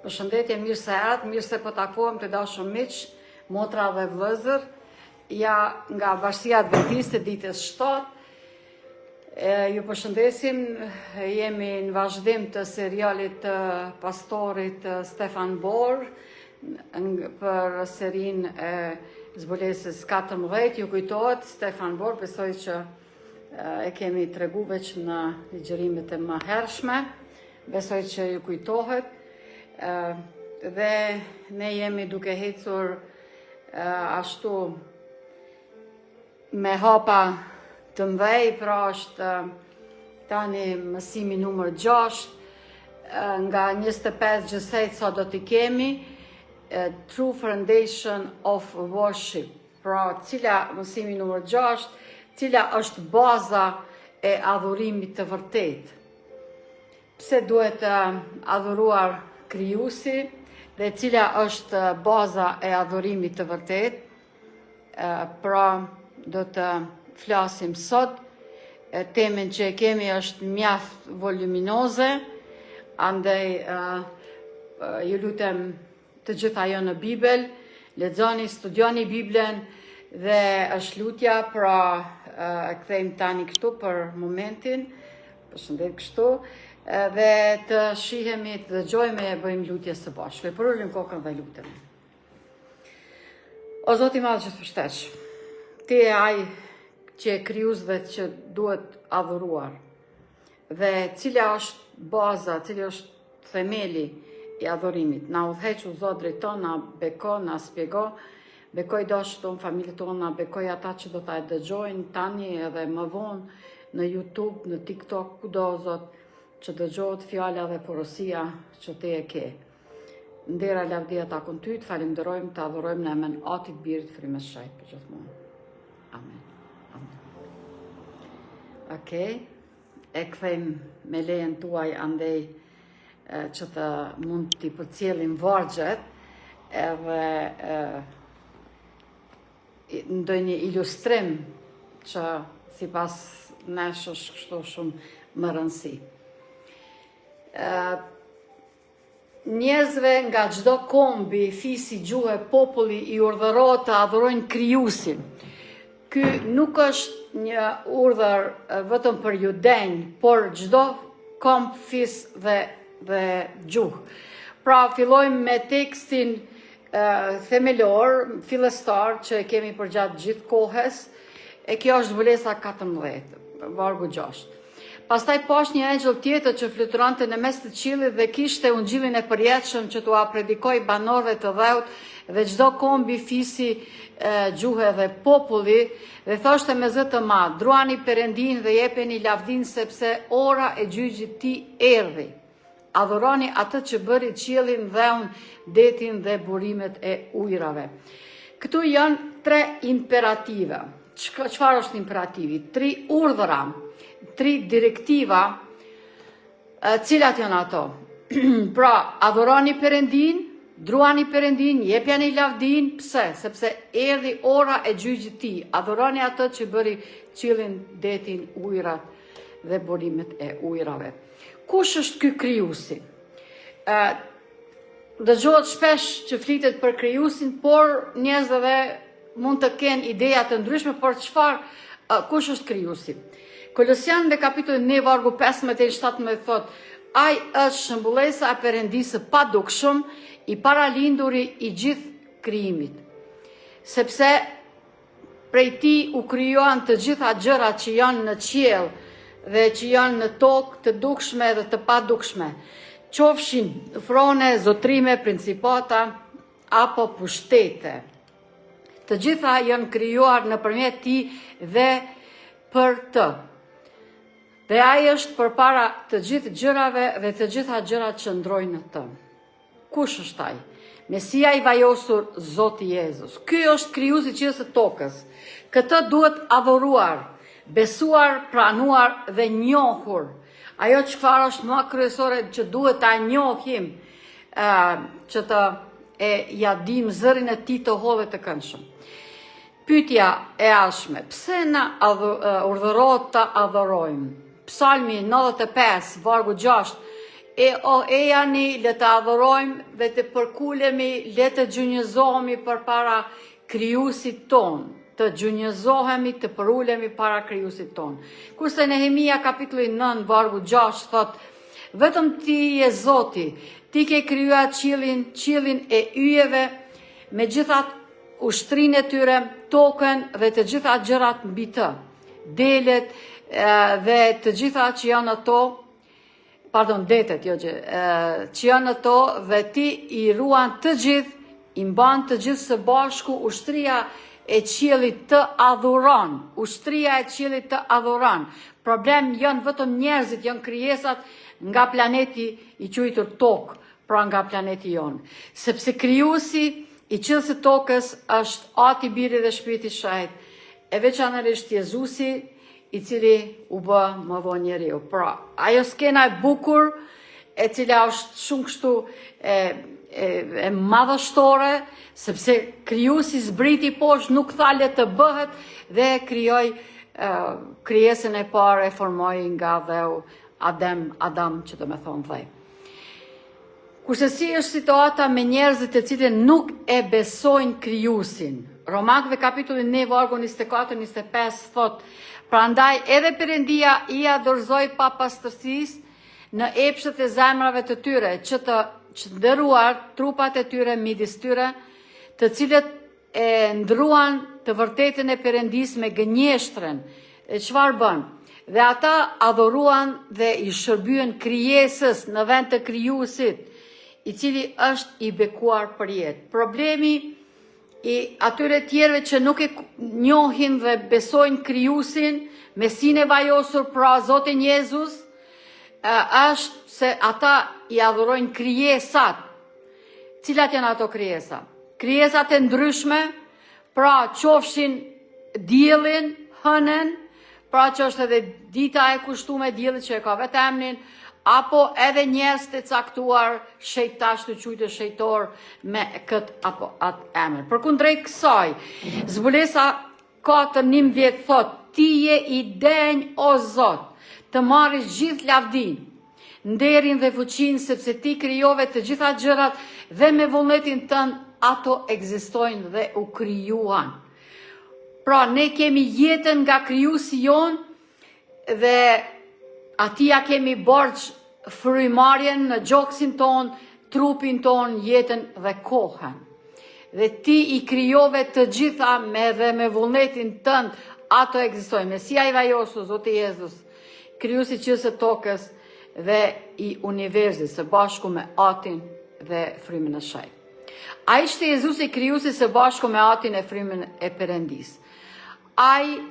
Përshëndetje, mirë se erdhët, mirë se po takohem të dashur miq, motra dhe vëllezër, ja nga Bashkia Adventiste ditës 7. Ju përshëndesim, jemi në vazhdim të serialit të pastorit Stefan Borë për serin e zbulesës 14. Ju kujtohet, Stefan Borë, besoj që e kemi tregu veç në ligjërimet e mëhershme, besoj që ju kujtohet. Dhe ne jemi duke hecur ashtu me hapa të mdhej, pra është tani mësimi numër 6, nga 25 gjësejt sa do t'i kemi, True Foundation of Worship, pra cila mësimi numër 6, cila është baza e adhurimit të vërtet. Pse duhet adhuruar Krijuesi dhe cila është baza e adhurimit të vërtet, pra do të flasim sot. Temen që e kemi është mjaft voluminoze, andaj ju lutem të gjitha jo në Bibel, lexoni, studioni Biblen dhe është lutja, pra e kthejmë tani këtu për momentin, përshëndet kështu, dhe të shihemi, të dëgjojmë e bëjmë lutje së bashku. E përullim kokën dhe lutemi. O Zoti i Madh Gjithëvështesh, Ti e ai që e krijues dhe që duhet adhuruar. Dhe cila është baza, cili është themeli i adhurimit. Na udhëheq u Zot drejton, na beko, na spjego, bekoj dashur ton, familjen tona, bekoj ata që do ta dëgjojnë tani edhe më vonë në YouTube, në TikTok, kudo Zot, që dëgjohet fjala dhe porosia që Ti e ke. Ndera lavdia takon Ty, të falenderojmë, të adhurojmë në emrin Atit, Birit, Frymës së Shejtë për gjithmonë. Amen. Amen. Okej. E kthejmë me lejen tuaj andej që të mund t'i përcjellim vargjet edhe ndonjë ilustrim që sipas nesh është kështu shumë më rëndësi. Njerëzve nga çdo kombi, fisi, gjuhë, populli i urdhërohet të adhurojnë Krijuesin. Ky nuk është një urdhër vetëm për judenj, por çdo komb, fis dhe gjuhë. Pra fillojmë me tekstin themelor, fillestar, që e kemi përgjatë gjithë kohës, e kjo është zbulesa 14, vargu 6. Pastaj pash një engjëll tjetër që fluturante në mes të qiellit dhe kishte ungjillin e përjetshëm që t'ua predikoj banorëve të dheut dhe çdo kombi, fisi, gjuhë dhe populli, dhe thoshte me zë të madh: Druani Perëndin dhe jepeni lavdin sepse ora e gjyqit Ti erdhi. Adhuroni atë që bëri qiellin, dheun, detin dhe burimet e ujrave. Këtu janë 3 imperative. Çfarë është imperativi? 3 urdhëra, 3 direktiva, cilat janë ato? Pra, adhuroni Perëndin, druani Perëndin, jepjani lavdin, pse? Sepse erdhi ora e gjyqit Ti. Adhuroni atë që bëri qiellin, detin, ujrat dhe burimet e ujrave. Kush është ky Krijuesi? Dëgjohet shpesh që flitet për Krijuesin, por njerëzve mund të kenë ideja të ndryshme për kush është Krijuesi. Kolosian dhe kapitullin 1 vargu 15-17 thot: Ai është shëmbullesa e Perëndisë pa dukshëm, i paralinduri i gjithë krijimit. Sepse prej Tij u krijuan të gjitha gjërat që janë në qiell dhe që janë në tokë, të dukshme dhe të pa dukshme, qofshin frone, zotrime, principata apo pushtete. Të gjitha janë krijuar nëpërmjet Tij dhe për Të. Dhe ai është përpara të gjithë gjërave dhe të gjitha gjërat që ndrojnë në Të. Kush është ai? Mesia i vajosur, Zoti Jezus. Ky është Krijuesi i qiellit së tokës. Këtë duhet adhuruar, besuar, pranuar dhe njohur. Ajo çfarë është më kryesore që duhet ta njohim, që të ja dim zërin e Tij të hollë të këndshëm. Pyetja e ardhshme: pse na urdhërohet të adhurojmë? Psalmi 95, vargu 6, Ejani, le të adhurojmë dhe të përkulemi, le të gjunjëzohemi për para krijuesit ton, të gjunjëzohemi, të përulemi para krijuesit ton. Kurse Nehemia kapitulli 9 vargu 6 thot, vetëm ti je Zoti, ti ke krijuar qiellin e yjeve me gjithat ushtrinë e tyre, tokën dhe të gjitha gjërat mbi të, delet dhe të gjitha që janë ato, detet, që janë ato dhe ti i ruan të gjithë, i mban të gjithë së bashku, ushtria e qiellit të adhuron, ushtria e qiellit të adhuron. Problem janë vetëm njerëzit, janë krijesat nga planeti i quajtur tokë, pra nga planeti jonë. Sepse krijuesi i qiellit të tokës është Ati, Biri dhe Shpirti i Shajt, e veçanërisht Jezusi, i cili u bë më vonë njeriu. Pra, ajo skena e bukur, e cila është shumë kështu e madhështore, sepse krijuesi zbriti poshtë, nuk tha le të bëhet dhe krijoi krijesën e parë, e formoi nga dheu Adam, që do me thonë dhej. Kurse si është situata me njerëzit të cilët nuk e besojnë krijuesin. Romakëve kapitulli 9 vargu 24-25 thot, prandaj edhe Perëndia i dorëzoi pa pastërtisë në epshët e zemrave të tyre, që të ndëruar trupat e tyre midis tyre, të cilët e ndruan të vërtetën e Perëndisë me gënjeshtren. E çfarë bën? Dhe ata adhuruan dhe i shërbyen krijesës në vend të krijuesit, i cili është i bekuar për jetë. Problemi i atyre tjerëve që nuk e njohin dhe besojnë krijuesin, Mesinë e vajosur, pra Zotin Jezus, është se ata i adhurojnë krijesat. Cilat janë ato krijesa? Krijesat e ndryshme, pra qofshin diellin, hënën, pra që është edhe dita e kushtuar diellit që e ka vetë emrin, apo edhe njerëz të caktuar, shejtash të quajtur shejtor me këtë apo atë emër. Përkundrejt kësaj, Zbulesa 4:11 thot, ti je i denj o Zot, të marrësh gjithë lavdin, nderin dhe fuqinë, sepse ti krijove të gjitha gjërat dhe me vullnetin tënd ato ekzistojnë dhe u krijuan. Pra ne kemi jetën nga krijuesi jon dhe atia kemi borç frymarrjen në gjoksin ton, trupin ton, jetën dhe kohën. Dhe ti i krijove të gjitha dhe me vullnetin tënd ato ekzistojnë. Mesia i vajosur, Zoti Jezus, krijuesi i qiellit të tokës dhe i universit së bashku me Atin dhe frymën e Shajt. Ai ishte Jezusi krijuesi së bashku me Atin e frymën e Perëndisë. Ai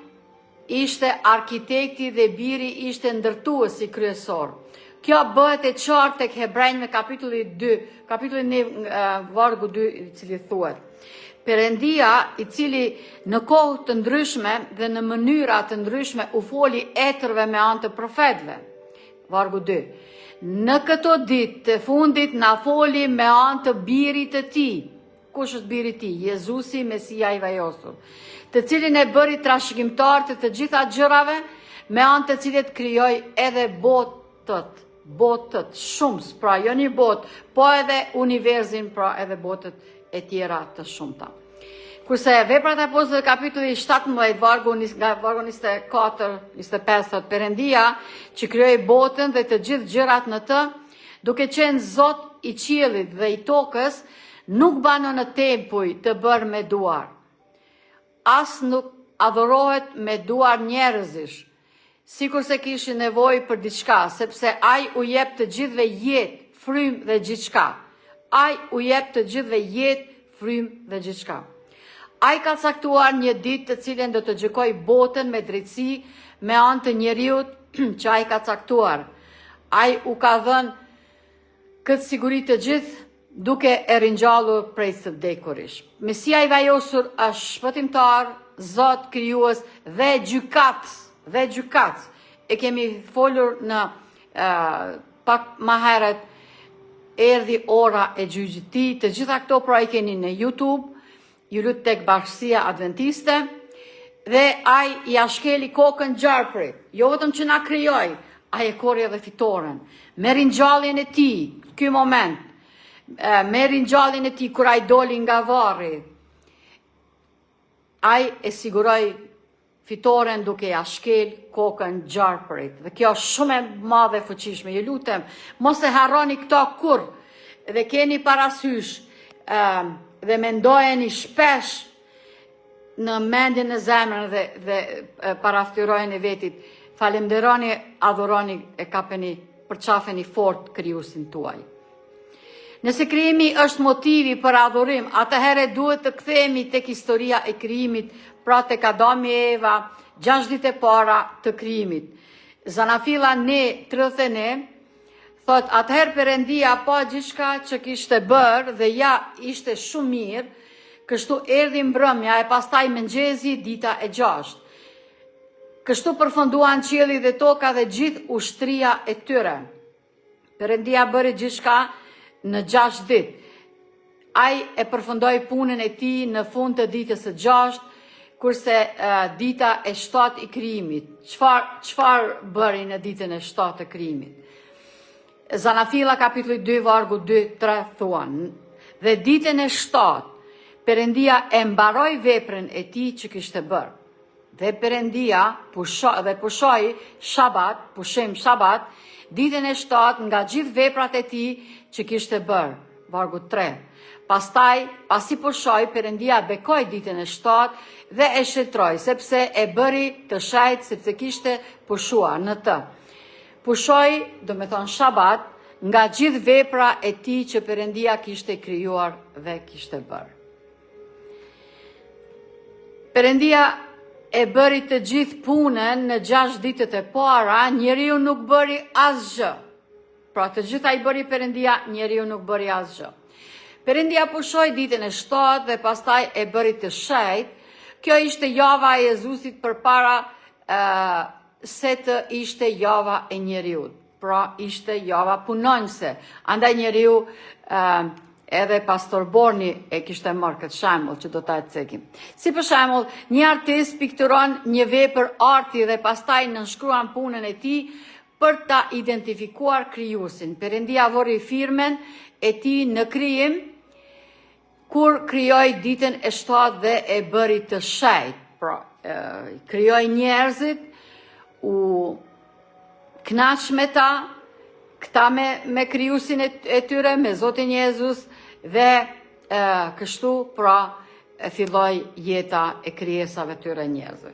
ishte arkitekti dhe Biri ishte ndërtuesi kryesor. Kjo bëhet e qartë tek Hebrejnë në kapitulli 2, kapitulli 1 vargu 2, i cili thuhet: Perëndia, i cili në kohë të ndryshme dhe në mënyra të ndryshme u foli etërve me anë të profetëve. Vargu 2. Në këto ditë të fundit na foli me anë të Birit të Tij. Kush është Biri i Tij? Jezusi, Mesia i vajosur, të cilin e bëri trashëgimtar të gjitha gjërave, me anë të cilit krijoi edhe botët shumës, pra jo një botë, po edhe universin, pra edhe botët e tjera të shumta. Kurse Veprat e Apostujve kapitulli 17 vargu 24-25 thot, Perëndia që krijoi botën dhe të gjithë gjërat në të, duke qenë Zot i qiellit dhe i tokës, nuk banon në tempuj të bërë me duar. As nuk adhurohet me duar njerëzish, sikur se kishin nevojë për diçka, sepse ai u jep të gjithëve jetë, frymë dhe gjithçka. Ai u jep të gjithëve jetë, frymë dhe gjithçka. Ai ka caktuar një ditë të cilën do të gjykoj botën me drejtësi me anë të njeriut që ai ka caktuar. Ai u ka dhënë këtë siguri të gjithë, duke e ringjallur prej së vdekurish. Mesia i vajosur është shpëtimtar, Zot krijues dhe gjykatës. E kemi folur në pak më herët, erdhi ora e gjyqit të tij. Të gjitha këto pra i keni në YouTube, ju lut tek Bashkia Adventiste, dhe ai ja shkeli kokën gjarprit. Jo vetëm që na krijoi, ai e korri edhe fitoren. Me ringjalljen e tij, ky moment, me ringjalljen e tij kur ai doli nga varri, ai e siguroi fitoren duke ja shkel kokën gjarpërit. Dhe kjo është shumë e madhe e fuqishme. Ju lutem, mos e harroni këto kurrë dhe keni parasysh dhe mendojeni shpesh në mendjen e zemrën dhe paraftyrojeni vetit. Falenderoni, adhuroni e kapeni, përqafeni fort krijuesin tuaj. Nëse krijimi është motivi për adhurim, atëherë duhet të kthehemi tek historia e krijimit, pra tek Adami e Eva, 6 ditë e para të krijimit. Zanafilla 1:31 thot, atëherë Perëndia pa gjithçka që kishte bërë dhe ja ishte shumë mirë, kështu erdhi mbrëmja e pastaj mëngjesi dita e 6. Kështu përfunduan qielli dhe toka dhe gjithë ushtria e tyre. Perëndia bëri gjithçka në 6 ditë. Ai e përfundoi punën e tij në fund të ditës së 6, kurse dita e 7 i krijimit. Çfarë bëri në ditën e 7 të krijimit? Zanafilla kapitulli 2 vargu 2-3 thuan, dhe ditën e 7 Perëndia e mbaroi veprën e tij që kishte bërë. Dhe Perëndia pushoi pushim shabat, ditën e 7 nga gjithë veprat e tij që kishte bërë. Vargu 3. Pastaj, pasi pushoi, Perëndia bekoi ditën e 7 dhe e shëtroi, sepse e bëri të shajt, sepse kishte pushuar në të. Pushoi, do me thonë shabat, nga gjithë vepra e tij që Perëndia kishte krijuar dhe kishte bërë. Perëndia e bëri të gjithë punën në 6 ditët e para, njeriu nuk bëri asgjë. Pra të gjitha i bëri Perëndia, njeriu nuk bëri asgjë. Perëndia pushoi ditën e 7 dhe pastaj e bëri të shejt. Kjo ishte java e Jezusit përpara se të ishte java e njeriut. Pra ishte java punonjëse. Andaj njeriu edhe pastor Borni e kishte marrë këtë shembull që do ta cekim. Si për shembull, një artist pikturon një vepër arti dhe pastaj nënshkruan punën e tij për ta identifikuar krijuesin. Perëndia vorri firmen e tij në krijim kur krijoi ditën e 7 dhe e bëri të shejt. Pra, krijoi njerëzit, u knaq me ta, këta me krijuesin e tyre, me Zotin Jezus, dhe kështu pra filloi jeta e krijesave tyre njerëzve.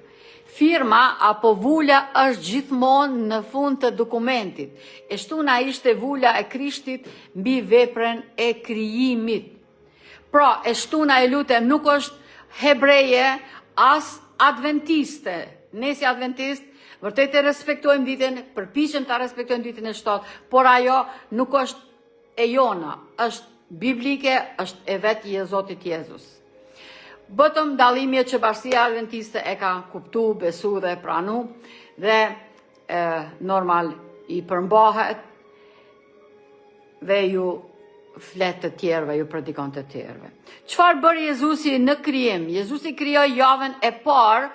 Firma apo vula është gjithmonë në fund të dokumentit. E shtuna ishte vula e Krishtit mbi veprën e krijimit. Pra, e shtuna e lutem nuk është hebreje as adventiste. Ne si adventist vërtet e respektojmë ditën, përpiqem ta respektojmë ditën e 7, por ajo nuk është e jona, është biblike, është e vetë e Zotit Jezus. Bëtëm dallimje që Bashkia Adventiste e ka kuptu, besu dhe pranu, dhe normal i përmbahet dhe ju flet të tjerve, ju predikon të tjerve. Çfarë bëri Jezusi në krijim? Jezusi krijoi javën e parë,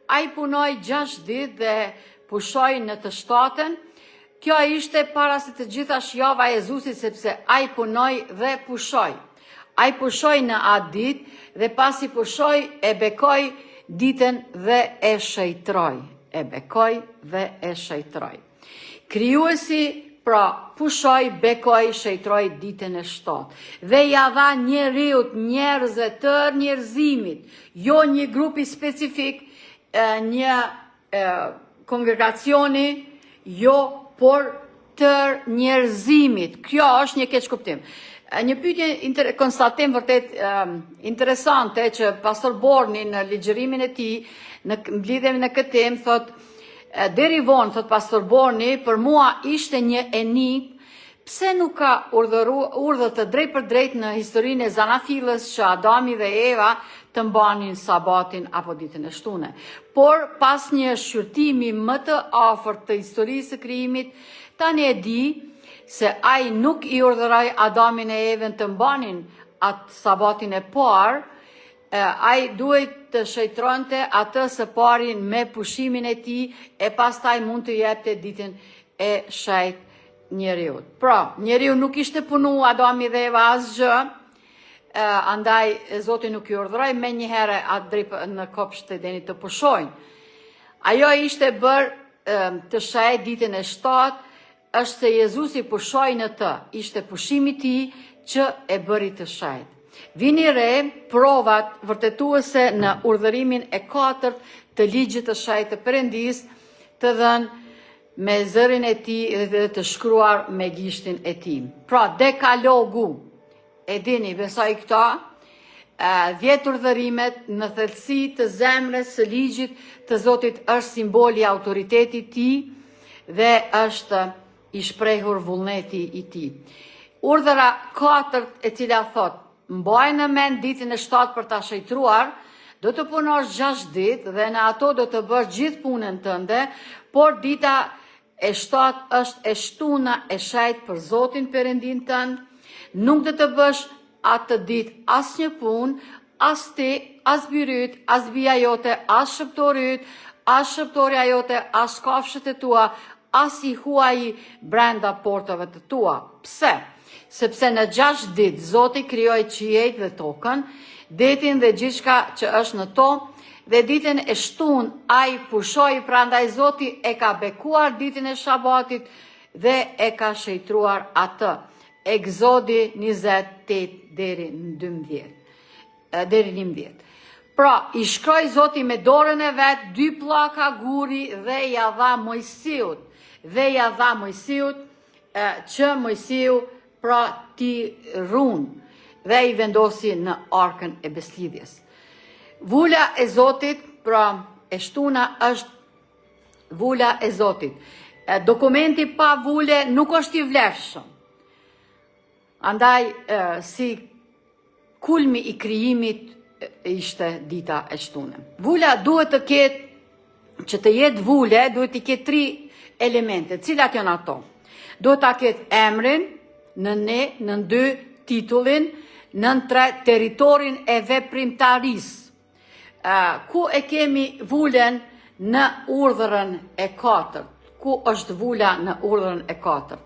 ai punoi 6 ditë dhe pushoi në të 7-ën. Kjo ishte para se të gjithash java e Jezusit, sepse ai punoi dhe pushoi. Ai pushoi në atë ditë dhe pasi pushoi e bekoi ditën dhe e shëjtroi. E bekoi dhe e shëjtroi. Krijuesi pra pushoi, bekoi, shëjtroi ditën e 7. Dhe ja dha njeriut, njerëzve, tërë njerëzimit, jo një grupi specifik, një kongregacioni, jo, por tërë njerëzimit. Kjo është një keq kuptim. Një pyetje konstatim vërtet interesante që pastor Borni në ligjërimin e tij në lidhje me këtë temë thot, deri vonë, thot pastor Borni, për mua ishte një enigmë pse nuk ka urdhër të drejt për drejt në historinë e Zanafillës që Adami dhe Eva të mbanin sabatin apo ditën e shtune. Por pas një shqyrtimi më të afërt të historisë së krijimit, tani e di se ai nuk i urdhëroi Adamin e Evën të mbanin atë sabatin e parë, ai duhet të shëjtronte atë së parin me pushimin e tij e pastaj mund të jepte ditën e shejt njeriut. Pra, njeriu nuk ishte punu Adami dhe Eva asgjë, andaj Zoti nuk i urdhëroi me njëherë atë drejt në kopsht të Edenit të pushojnë. Ajo ishte bërë të shej ditën e 7, është se Jezusi pushoi në të, ishte pushimi i tij që e bëri të shejt. Vini re provat vërtetuese në urdhërimin e 4 të ligjit të shejt të Perëndis, të dhënë me zërin e tij dhe të shkruar me gishtin e tij. Pra, dekalogu, e dini, besoj këta, 10 urdhërimet në thellësi të zemrës së ligjit të Zotit është simboli i autoritetit tij dhe është i shprehur vullneti i tij. Urdhëra 4 e cila thot, mbaj në mend ditën e 7 për ta shëtruar, do të punosh 6 ditë dhe në ato do të bësh gjithë punën tënde, por dita e 7 është e shtuna e shejt për Zotin Perëndin tënd, nuk do të bësh atë ditë asnjë punë, as ti, as byryt, as bia jote, as shëptoryt, as shëptorja jote, as kafshët e tua, as i huaji brenda portave të tua. Pse? Sepse në 6 ditë Zoti krijoi qiejt dhe tokën, detin dhe gjithçka që është në to, dhe ditën e 7 ai pushoi, prandaj Zoti e ka bekuar ditën e shabatit dhe e ka shëtruar atë. Egzodi 28 deri në 11. Pra, i shkroi Zoti me dorën e vet 2 pllaka guri dhe ja dha Mojsiut. Që Mojsiu pra ti run dhe i vendosi në arkën e beslidhjes. Vula e Zotit, pra e shtuna është vula e Zotit. Dokumenti pa vule nuk është i vlefshëm. Andaj, si kulmi i krijimit ishte dita e shtunë. Vula duhet të ketë, që të jetë vule, duhet të ketë 3 elemente. Cilat janë ato? Duhet të ketë emrin, në 1, në 2 titullin, në 3 territorin e veprimtarisë. Ku e kemi vulen në urdhërën e 4? Ku është vula në urdhërën e 4?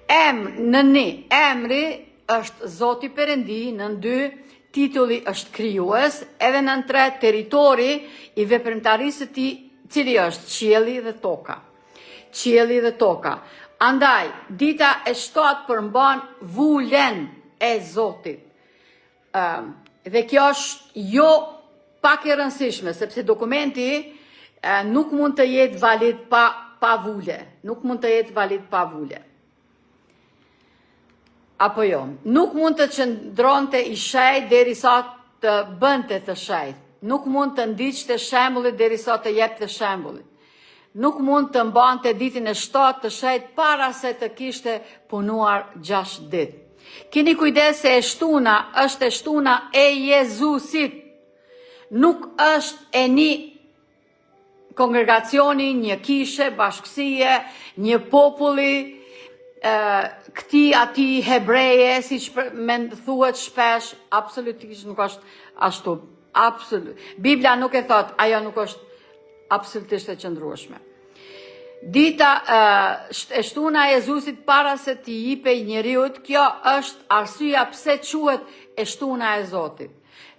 Në 1, emri është Zoti Perëndi, në 2, titulli është krijues, edhe në 3, territori i veprimtarisë të tij, cili është qielli dhe toka. Qielli dhe toka. Andaj, dita e 7 përmban vulen e Zotit. Dhe kjo është jo pak e rëndësishme, sepse dokumenti nuk mund të jetë valid pa vule. Nuk mund të jetë valid pa vule. Apo jo, nuk mund të qëndronte i shejt derisa të bënte të shejt. Nuk mund të ndiqte shembullit derisa të jepte shembullit. Nuk mund të mbante ditën e 7 të shejt para se të kishte punuar 6 ditë. Keni kujdes se e shtuna është e shtuna e Jezusit. Nuk është e një kongregacioni, një kishe, bashkësie, një populli, këti ati hebreje, si që thuhet shpesh, absolutisht nuk është ashtu. Biblia nuk e thot, ajo nuk është absolutisht e qëndrueshme. Dita e shtuna e Jezusit para se t'i jipej njeriut, kjo është arsyeja pse quhet e shtuna e Zotit.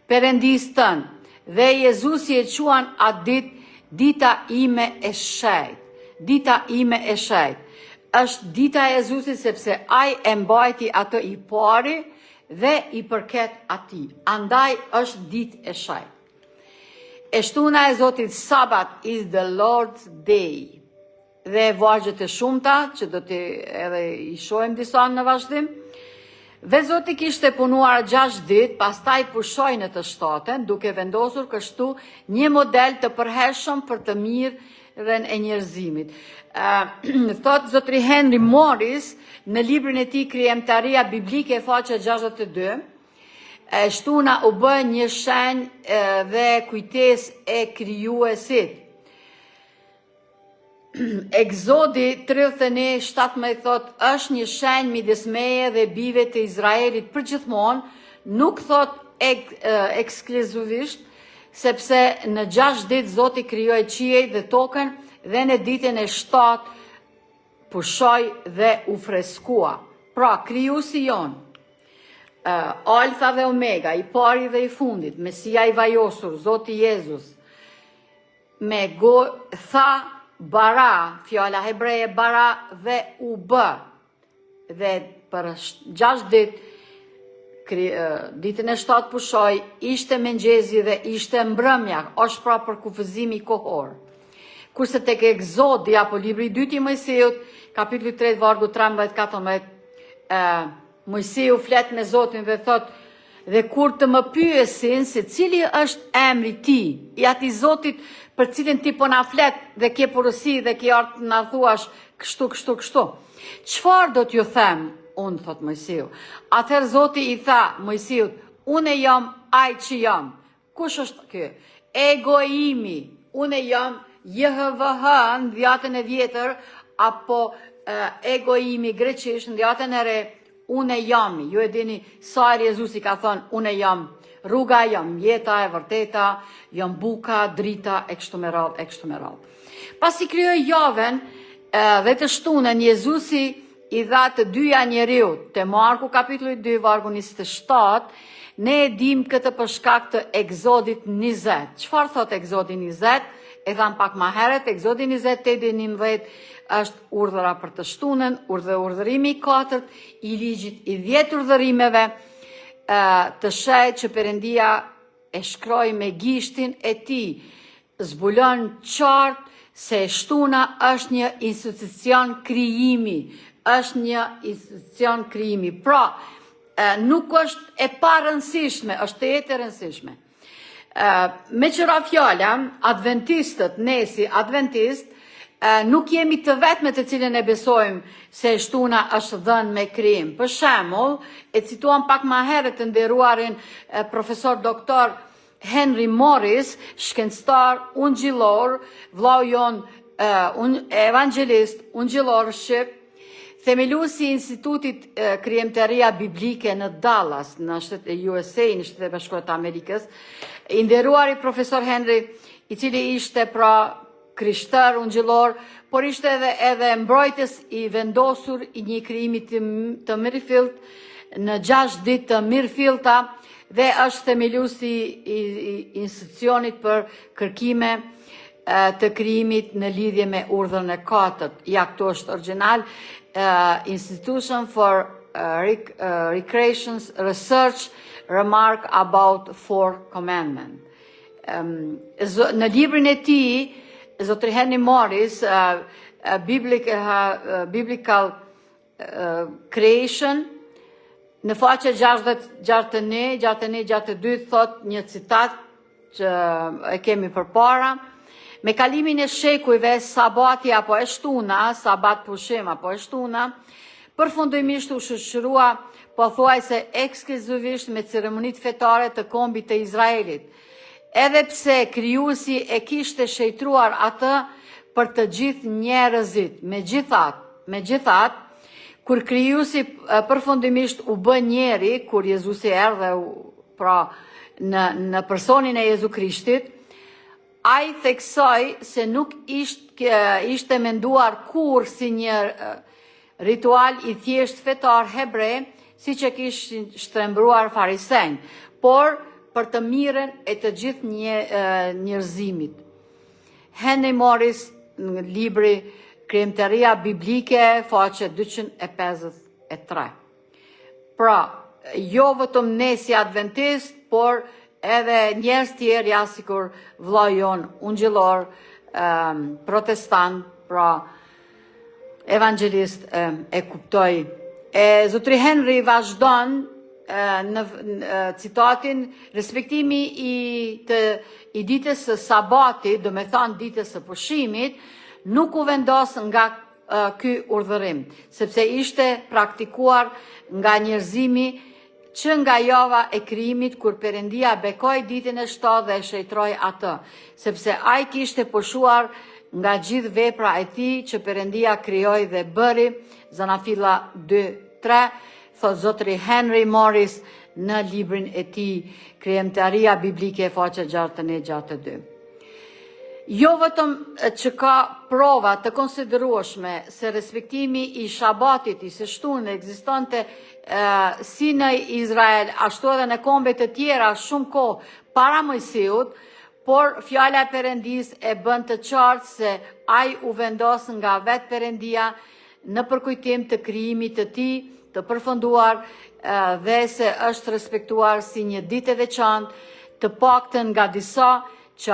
Perëndis tënë, dhe Jezusi e quan atë ditë dita ime e shejt. Dita ime e shejt. Është dita e Jezusit sepse ai e mbajti atë i pari dhe i përket atij. Andaj është ditë e shejt. E shtuna e Zotit, Sabat is the Lord's day. Dhe vargjet e shumta që do të edhe i shohim disa në vazhdim. Dhe Zoti kishte punuar 6 ditë, pastaj pushoi në të 7-ën, duke vendosur kështu një model të përhershëm për të mirën e njerëzimit. Thot Zotri Henry Morris në librin e tij Krijimtaria Biblike faqe 62, shtuna u bë një shenjë dhe kujtesë e krijuesit. Egzodi 31:17 thot, është një shenjë midis meje dhe bijve të Izraelit përgjithmonë, nuk thot ekskluzivisht, sepse në 6 ditë Zoti krijoi qiejt dhe tokën dhe në ditën e 7 pushoi dhe u freskua. Pra, krijuesi jon, Alfa dhe Omega, i pari dhe i fundit, Mesia i vajosur, Zoti Jezus, tha bara, fjala hebreje bara dhe u bë. Dhe për 6 ditë, ditën e 7 pushoi, ishte mëngjesi dhe ishte mbrëmja, është pra për kufizimi kohor. Kurse tek Egzodi, apo libri i 2 i Mojsiut, kapitulli 3, vargu 13-14, Mojsiu flet me Zotin dhe thot, dhe kur të më pyesin se cili është emri ti, i atij Zotit për cilin ti po na flet dhe ke porosi dhe ke ardhur na thuash kështu. Çfarë do t'ju them? Unë, thot Mojsiu. Atëherë Zoti i tha Mojsiut, unë jam ai që jam. Kush është ky? Egoimi. Unë jam JHVH në dhjatën e vjetër, apo egoimi greqisht në dhjatën e re, unë jam. Ju e dini sa Jezusi ka thënë, unë jam rruga, jam jeta e vërteta, jam buka, drita, e kështu me radhë. Pasi krijoi javën dhe të shtunën, Jezusi i dha të dyja njeriut, te Marku kapitulli 2 vargu 27, ne e dim këtë për shkak të Egzodit 20. Çfarë thot Egzodi 20? E tham pak më herët, Egzodi 20:8-11 është urdhëra për të shtunën, urdhërimi i 4 i ligjit i 10 urdhërimeve, të sheh që Perëndia e shkroi me gishtin e tij, zbulon qartë se shtuna është një institucion krijimi, pra nuk është e parëndësishme, është të jetë e rëndësishme. Me qëra fjala, adventistët, ne si adventist, nuk jemi të vetme të cilën e besojmë se shtuna është dhënë me krijim. Për shembull, e cituam pak më herët të nderuarin profesor doktor Henry Morris, shkencëtar ungjillor, vllau jon evangelist ungjillor shqip, themeluesi i Institutit Krijimtaria Biblike në Dallas, në shtetet e USA, në Shtetet e Bashkuara të Amerikës, i nderuari profesor Henry, i cili ishte pra krishter ungjillor, por ishte edhe mbrojtës i vendosur i një krijimi të mirëfillt në 6 ditë të mirëfillta, dhe është themeluesi i institucionit për kërkime të krijimit në lidhje me urdhën e 4. Ja, këtu është original, Institution for Recreation Research Remark about 4 Commandments. Në librin e tij, Zotri Henry Morris, Biblical Creation, në faqe 61-62 thot një citat që e kemi përpara, me kalimin e shekujve, sabati apo e shtuna, sabat pushim apo e shtuna, përfundimisht u shoqërua pothuajse ekskluzivisht me ceremonit fetare të kombit të Izraelit. Edhe pse krijuesi e kishte shejtruar atë për të gjithë njerëzit, megjithatë, kur krijuesi përfundimisht u bë njeri, kur Jezusi erdhe pra në personin e Jezu Krishtit, ai theksoi se nuk ishte menduar kur si një ritual i thjesht fetar hebre, siç e kishin shtrembruar farisenjt, por për të mirën e të gjithë njerëzimit. Henry Morris, në libri Krijimtaria Biblike, faqe 253. Pra, jo vetëm ne si adventist, por edhe njerëz tjerë, ja sikur vllai jon ungjillor, protestant, pra evangelist e kuptoi. Zotri Henry vazhdon në citatin, respektimi i ditës së sabatit, do me thënë ditës së pushimit, nuk u vendos nga ky urdhërim, sepse ishte praktikuar nga njerëzimi që nga java e krijimit, kur Perëndia bekoi ditën e 7 dhe e shejtroi atë, sepse ai kishte pushuar nga gjithë vepra e tij që Perëndia krijoi dhe bëri, Zanafilla 2:3, thot Zotri Henry Morris në librin e tij Krijimtaria Biblike, faqe 61-62. Jo vetëm që ka prova të konsiderueshme se respektimi i shabatit, i së shtunën ekzistonte si në Izrael, ashtu edhe në kombe të tjera shumë kohë para Mojsiut, por fjala e Perëndis e bën të qartë se ai u vendos nga vetë Perëndia në përkujtim të krijimit të tij të përfunduar dhe se është respektuar si një ditë e veçantë, të paktën nga disa që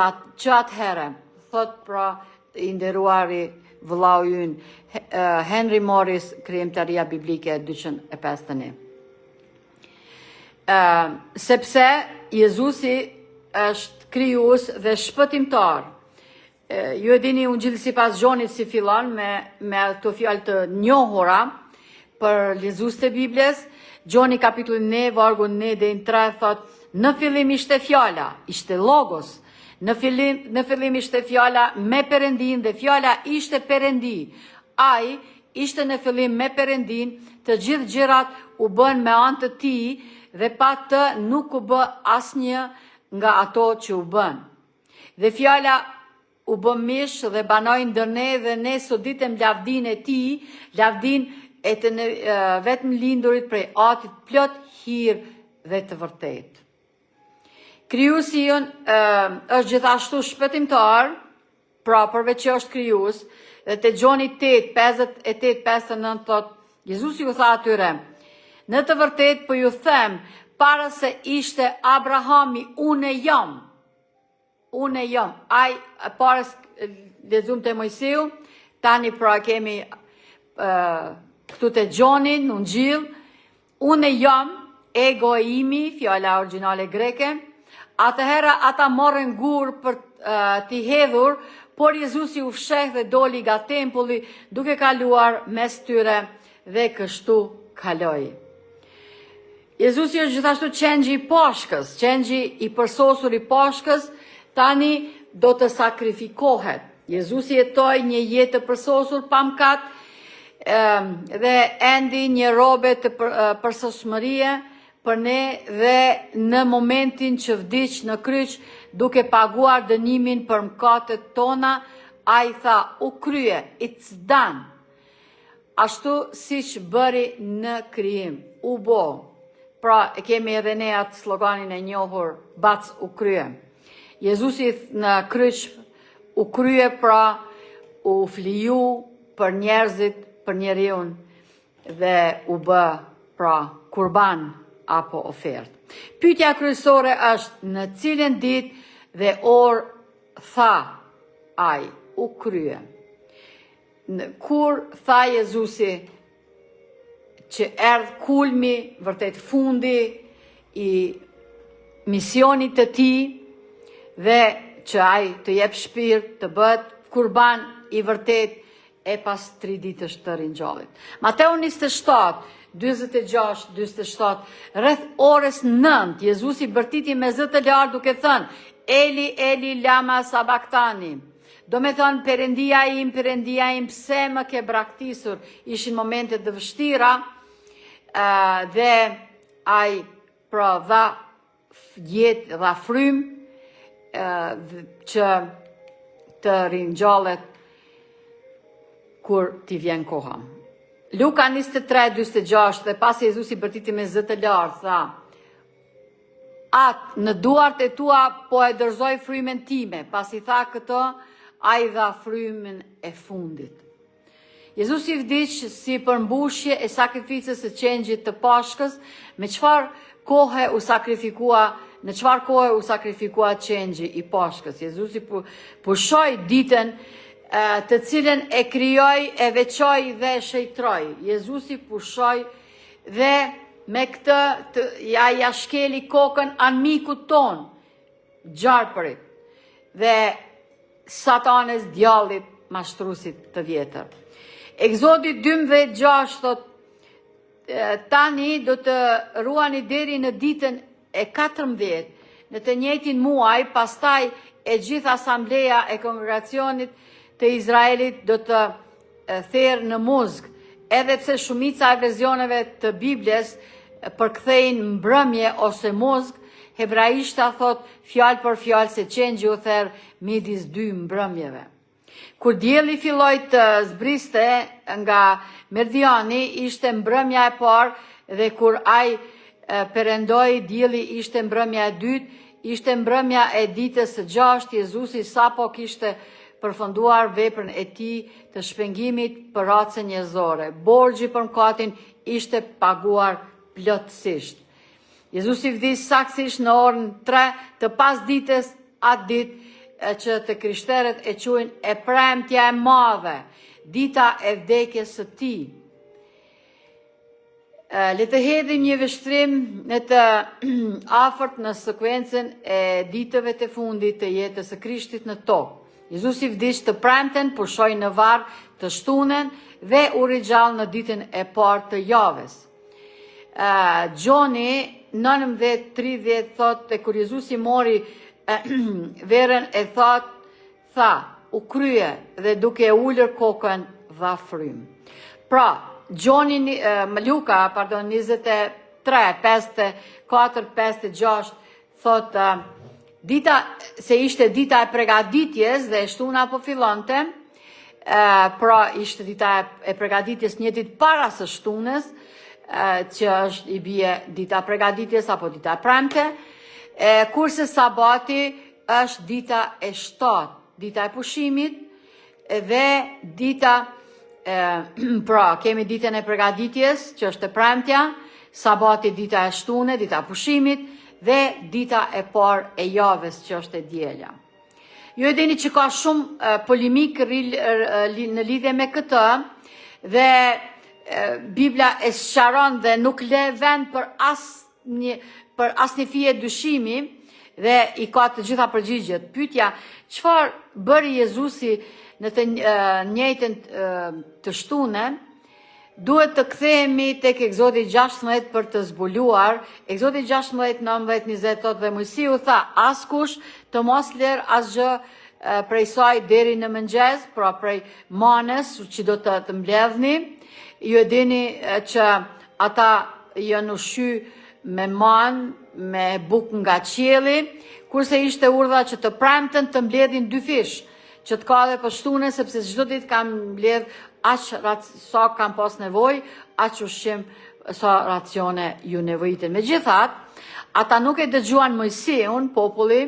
atëherë, thot pra i nderuari vëllau ynë Henry Morris, Krijimtaria Biblike 251. Sepse Jezusi është krijues dhe shpëtimtar. Ju e dini Ungjilli sipas Gjonit si fillon me ato fjalë të njohura për lexuesit e Biblës. Gjoni kapitulli 1, vargu 1 deri në 3 thot: në fillim ishte fjala, ishte logos. Në fillim ishte fjala me Perëndin dhe fjala ishte Perëndi. Ai ishte në fillim me Perëndin, të gjithë gjërat u bën me anë të tij dhe pa të nuk u bë asnjë nga ato që u bën. Dhe fjala u bë mish dhe banoi ndër ne dhe ne soditem lavdinë e tij, lavdinë e të vetëm lindurit prej Atit plot hir dhe të vërtetë. Krijuesi jon është gjithashtu shpëtimtar, pra përveç që është krijues, dhe te Gjoni 8:58-59 thot, Jezusi u tha atyre: në të vërtetë po ju them, para se ishte Abrahami, unë jam. Unë jam. Ai para lexuam te Mojsiu, tani pra kemi këtu te Gjoni në Ungjil, unë jam, ego imi, fjala origjinale greke. Atëherë ata morën gur për t'i hedhur, por Jezusi u fsheh dhe doli nga tempulli duke kaluar mes tyre dhe kështu kaloi. Jezusi është gjithashtu qengji i pashkës, qengji i përsosur i pashkës, tani do të sakrifikohet. Jezusi jetoi një jetë të përsosur pa mëkat dhe endi një robe të përsosmërie për ne dhe në momentin që vdiq në kryq duke paguar dënimin për mëkatet tona, ai tha, u krye, it's done. Ashtu siç bëri në krijim, u bo. Pra e kemi edhe ne atë sloganin e njohur, bac u krye. Jezusi në kryq u krye, pra u fliju për njerëzit, për njeriu dhe u bë pra kurban apo ofertë. Pyetja kryesore është në cilën ditë dhe orë tha ai u krye. Kur tha Jezusi që erdhi kulmi, vërtet fundi i misionit të tij dhe që ai të jep shpirt të bëhet kurban i vërtet e pas 3 ditësh të rinjallit. Mateu 27 46-47, rreth orës 9, Jezusi bërtiti me zë të lartë duke thënë, Eli, Eli, lama sabaktani. Do me thënë, Perëndia im, pse më ke braktisur. Ishin momente të vështira dhe ai pra dha jetë, dha frym që të ringjallet kur t'i vjen koha. Luka 23:46 dhe pasi Jezusi bërtiti me zë të lartë, tha, atë në duart e tua po e dërzoj frymen time. Pasi tha këto, ai dha frymen e fundit. Jezusi vdiq si përmbushje e sakrificës së qengjit të Pashkës, me çfarë kohe u sakrifikua, në çfarë kohe u sakrifikua qengji i Pashkës. Jezusi pushoi ditën të cilën e krijoi, e veçoi dhe e shejtroi. Jezusi pushoi dhe me këtë ja shkeli kokën anmikut ton, gjarpërit dhe Satanes, djallit, mashtruesit të vjetër. Ekzodi 12:6 thot, tani do të ruani deri në ditën e 14, në të njëjtin muaj, pastaj e gjithë asambleja e kongregacionit të Izraelit do të therë në muzg, edhe pse shumica e versioneve të Biblës përkthejnë mbrëmje ose muzg, hebraishta thot fjalë për fjalë se qenjë u therë midis dy mbrëmjeve. Kur dielli filloi të zbriste nga meridiani, ishte mbrëmja e parë, dhe kur ai perëndoi, dielli ishte mbrëmja e dytë, ishte mbrëmja e ditës së 6, Jezusi sapo kishte përfunduar veprën e tij të shpengimit për racën njerëzore. Borxhi për mëkatin ishte paguar plotësisht. Jezusi vdiq saktësisht në orën 3 të pasdites, atë ditë që të krishterët e quajnë e premtja e madhe, dita e vdekjes së tij. Le të hedhim një vështrim në të afërt në sekuencën e ditëve të fundit të jetës së Krishtit në tokë. Jezusi vdiq të premten, pushoi në varr të shtunën dhe u rigjall në ditën e parë të javës. Gjoni 19:30 thotë, kur Jezusi mori verën e tha, u krye dhe duke ulur kokën dha frym. Pra, Luka 23, 54, 56 thot se ishte dita e pregaditjes dhe shtuna po fillonte, pra ishte dita e pregaditjes një ditë para së shtunës, që është i bie dita e pregaditjes apo dita e premte, kurse sabati është dita e 7, dita e pushimit dhe dita pra, kemi ditën e pregaditjes, që është e premtja, sabati dita e shtunë, dita e pushimit, dhe dita e parë e javës, që është e dielja. Ju e dini që ka shumë polemik në lidhje me këtë, dhe Biblia e sqaron dhe nuk le vend për asnjë fije dyshimi, dhe i ka të gjitha përgjigjet. Pyetja, çfarë bëri Jezusi në të njëjtën të shtunën? Duhet të kthehemi tek Egzodi 16 për të zbuluar. Egzodi 16, 19, 20 thotë, dhe Mojsiu tha, askush të mos lër asgjë prej saj deri në mëngjes, pra prej manës që do të mbledhni. Ju e dini që ata janë ushqy me manë, me bukë nga qielli, kurse ishte urdha që të premten të mbledhin 2 fish, që të ka dhe për shtunën, sepse çdo ditë kam mbledh aq sa kam pas nevojë, aq ushqim sa racione ju nevojiten. Megjithatë, ata nuk e dëgjuan Mojsiun, populli,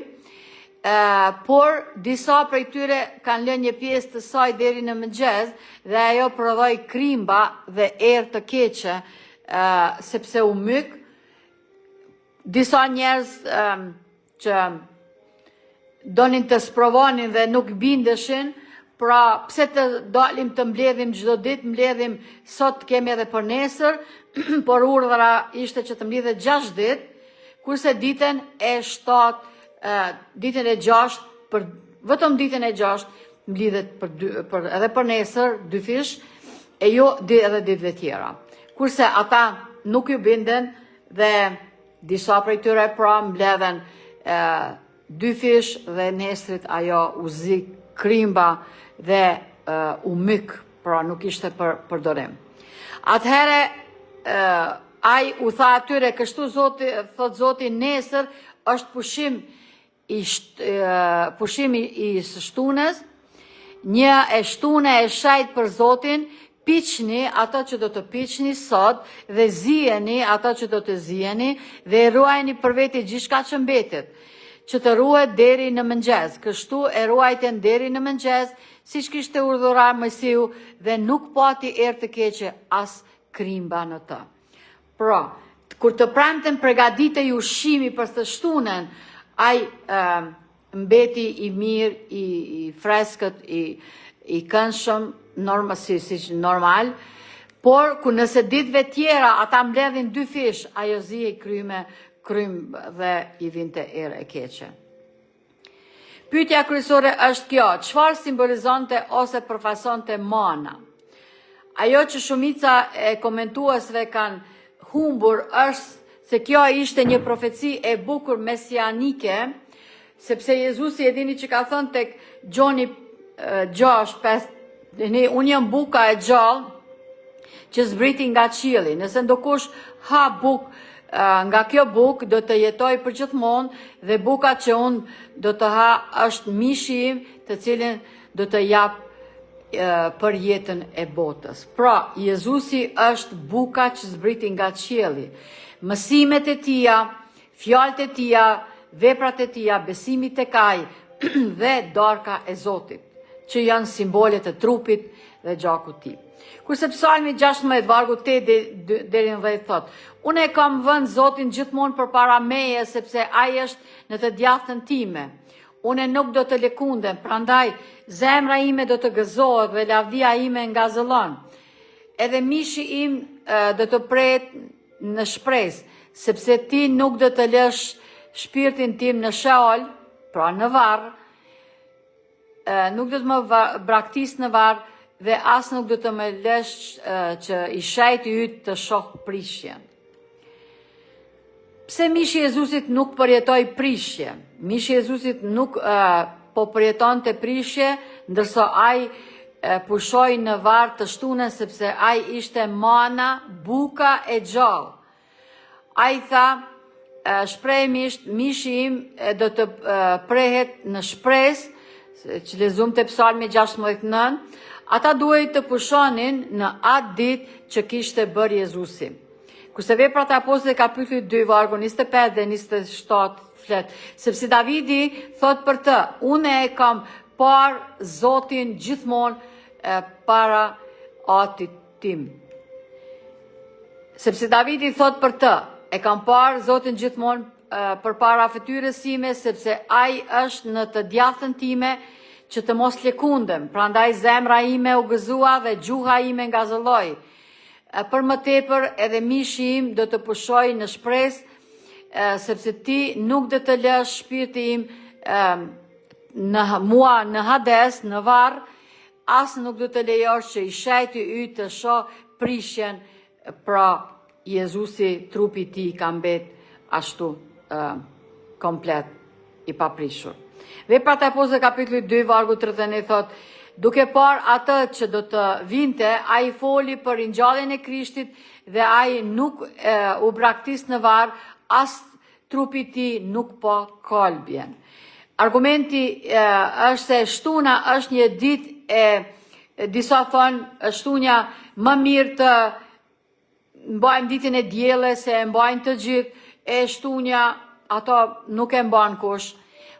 por disa prej tyre kanë lënë një pjesë të saj deri në mëngjes dhe ajo prodhoi krimba dhe erë të keqe, sepse u myk. Disa njerëz që donin të sprovonin dhe nuk bindeshin, pra pse të dalim të mbledhim çdo ditë, mbledhim sot kemi edhe për nesër, por urdhra ishte që të mbledhet 6 ditë, kurse ditën e 7, ditën e 6, vetëm ditën e 6 mbledhet edhe për nesër 2 fish, e jo edhe ditëve tjera. Kurse ata nuk ju binden dhe disa prej tyre pra mbledhen 2 fish dhe nesrit ajo u zi krimba dhe u myk, pra nuk ishte për përdorim. Atëhere ai u tha atyre, kështu thot Zoti, nesër është pushimi i së shtunës, një e shtune e shajt për Zotin, piqni ata që do të piqni sot dhe zijeni ata që do të zijeni dhe ruajeni për veti gjithçka që mbetet, që të ruhet deri në mëngjes. Kështu e ruajtën deri në mëngjes, siç kishte urdhëruar Mojsiu, dhe nuk pati erë të keqe as krimba në të. Pra, kur të premten përgatitej ushqimi për të shtunën, ai mbeti i mirë, i freskët, i këndshëm, normal, por ku nëse ditëve tjera ata mbledhin 2 fish, ajo zihej krym dhe i vinte erë e keqe. Pyetja kryesore është kjo, çfarë simbolizonte ose përfaqësonte mana? Ajo që shumica e komentuesve kanë humbur është se kjo ishte një profeci e bukur mesianike, sepse Jezusi e dini që ka thënë tek Gjoni 6:5, unë jam buka e gjallë që zbriti nga qielli. Nëse ndokush ha bukë nga kjo bukë do të jetoj për gjithmonë dhe buka që unë do të ha është mishi im të cilin do të jap për jetën e botës. Pra, Jezusi është buka që zbriti nga qielli. Mësimet e tia, fjalët e tia, veprat e tia, besimi tek ai dhe darka e Zotit, që janë simbolet e trupit dhe gjakut tij. Kurse Psalmi 16 vargu 8 deri në 10 thot: Unë e kam vënë Zotin gjithmonë përpara meje, sepse ai është në të djathtën time. Unë nuk do të lëkundem, prandaj zemra ime do të gëzohet dhe lavdia ime ngazëllon. Edhe mishi im do të prehet në shpresë, sepse ti nuk do të lësh shpirtin tim në sheol, pra në varr, nuk do të më braktis në varr dhe as nuk do të më lësh që i shejti yt të shoh prishjen. Pse mishi i Jezusit nuk përjetoi prishje? Mishi i Jezusit nuk po përjetonte prishje, ndërsa ai pushoi në varr të shtunën, sepse ai ishte mana, buka e gjallë. Ai tha, shprehimisht, mishi im do të prehet në shpresë, që lexuam te Psalmi 16:9, ata duhej të pushonin në atë ditë që kishte bërë Jezusi. Kurse Veprat e Apostujve kapitulli 2 vargu 25 dhe 27 flet, sepse Davidi thot për të, unë e kam parë Zotin gjithmonë para atit tim. Sepse Davidi thot për të, e kam parë Zotin gjithmonë përpara fytyrës sime, sepse ai është në të djathtën time që të mos lëkundem. Prandaj zemra ime u gëzua dhe gjuha ime ngazëlloi. Për më tepër edhe mishi im do të pushoj në shpresë, sepse ti nuk do të lësh shpirti im në Hades, në varr, as nuk do të lejosh që i shejti yt të shoh prishjen, pra Jezusi trupi i tij ka mbet ashtu komplet i paprishur. Veprat e Apostujve kapitulli 2 vargu 31 thot, duke parë atë që do të vinte, ai foli për ringjalljen e Krishtit dhe ai nuk u braktis në varr, as trupi i tij nuk po kolbjen. Argumenti është se shtuna është një ditë disa thonë shtunja më mirë të mbajnë ditën e dielles se e mbajnë të gjithë, e shtunja ato nuk e mban kush.